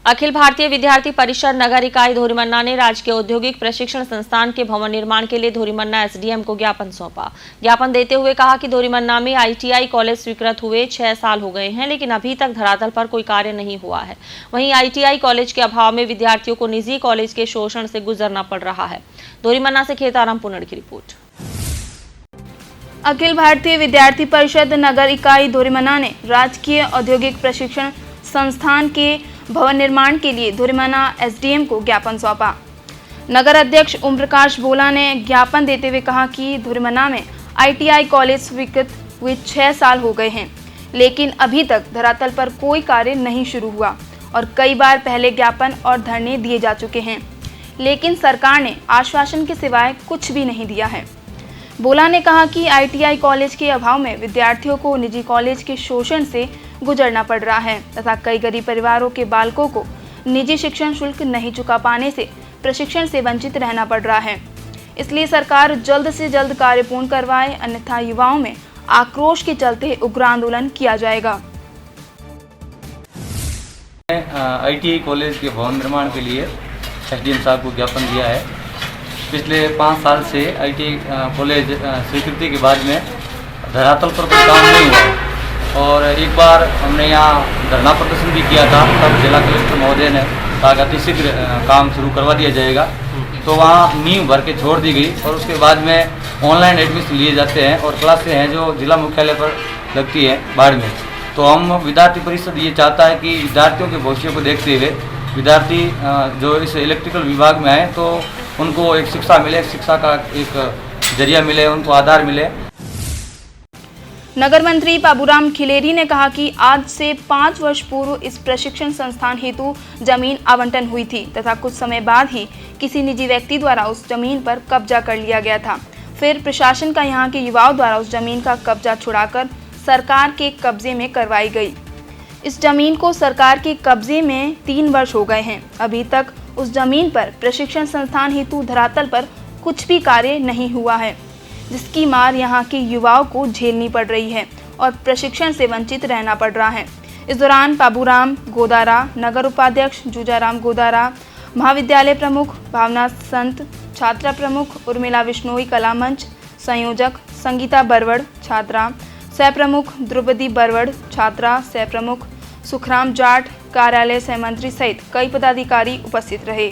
अखिल भारतीय विद्यार्थी परिषद नगर इकाई धोरीमन्ना ने राजकीय औद्योगिक प्रशिक्षण संस्थान के भवन निर्माण के लिए धोरीमन्ना एसडीएम को ज्ञापन सौंपा। ज्ञापन देते हुए कहा कि धोरीमन्ना में आईटीआई कॉलेज स्वीकृत हुए 6 साल हो गए हैं, लेकिन अभी तक धरातल पर कोई कार्य नहीं हुआ है। वहीं आईटीआई कॉलेज के अभाव में विद्यार्थियों को निजी कॉलेज के शोषण से गुजरना पड़ रहा है। धोरीमन्ना से खेताराम पुनड़ की रिपोर्ट। अखिल भारतीय विद्यार्थी परिषद नगर इकाई धोरीमन्ना ने राजकीय औद्योगिक प्रशिक्षण संस्थान के भवन निर्माण के लिए धोरीमन्ना एसडीएम को ज्ञापन सौंपा। नगर अध्यक्ष ओम प्रकाश बोला ने ज्ञापन देते हुए कहा कि धोरीमन्ना में आईटीआई कॉलेज स्वीकृत हुए 6 साल हो गए हैं, लेकिन अभी तक धरातल पर कोई कार्य नहीं शुरू हुआ और कई बार पहले ज्ञापन और धरने दिए जा चुके हैं, लेकिन सरकार ने आश्वासन के सिवाय कुछ भी नहीं दिया है। बोला ने कहा कि आईटीआई कॉलेज के अभाव में विद्यार्थियों को निजी कॉलेज के शोषण से गुजरना पड़ रहा है तथा कई गरीब परिवारों के बालकों को निजी शिक्षण शुल्क नहीं चुका पाने से प्रशिक्षण से वंचित रहना पड़ रहा है। इसलिए सरकार जल्द से जल्द कार्य पूर्ण करवाए, अन्यथा युवाओं में आक्रोश के चलते उग्र आंदोलन किया जाएगा। आईटीआई कॉलेज के भवन निर्माण के लिए एसडीएम साहब को ज्ञापन दिया है। पिछले 5 साल से आईटीआई कॉलेज स्वीकृति के बाद में धरातल पर कोई काम नहीं हुआ और एक बार हमने यहाँ धरना प्रदर्शन भी किया था। तब जिला कलेक्टर महोदय ने कहा कि अतिशीघ्र काम शुरू करवा दिया जाएगा, तो वहाँ नींव भर के छोड़ दी गई और उसके बाद में ऑनलाइन एडमिशन लिए जाते हैं और क्लासें हैं जो जिला मुख्यालय पर लगती है बाढ़ में। तो हम विद्यार्थी परिषद ये चाहता है कि विद्यार्थियों के भविष्य को देखते हुए विद्यार्थी जो इस इलेक्ट्रिकल विभाग में आए तो उनको एक शिक्षा मिले, शिक्षा का एक जरिया मिले, उनको आधार मिले। नगर मंत्री बाबूराम खिलेरी ने कहा कि आज से 5 वर्ष पूर्व इस प्रशिक्षण संस्थान हेतु जमीन आवंटन हुई थी तथा कुछ समय बाद ही किसी निजी व्यक्ति द्वारा उस जमीन पर कब्जा कर लिया गया था। फिर प्रशासन का यहाँ के युवाओं द्वारा उस जमीन का कब्जा छुड़ाकर सरकार के कब्जे में करवाई गई। इस जमीन को सरकार के कब्जे में 3 वर्ष हो गए हैं। अभी तक उस जमीन पर प्रशिक्षण संस्थान हेतु धरातल पर कुछ भी कार्य नहीं हुआ है, जिसकी मार यहाँ के युवाओं को झेलनी पड़ रही है और प्रशिक्षण से वंचित रहना पड़ रहा है। इस दौरान बाबूराम गोदारा, नगर उपाध्यक्ष जूजाराम गोदारा, महाविद्यालय प्रमुख भावना संत, छात्रा प्रमुख उर्मिला विश्नोई कला मंच, संयोजक संगीता बरवड़ छात्रा, सह प्रमुख द्रौपदी बरवड़ छात्रा, सह प्रमुख सुखराम जाट, कार्यालय सहमंत्री सहित कई पदाधिकारी उपस्थित रहे।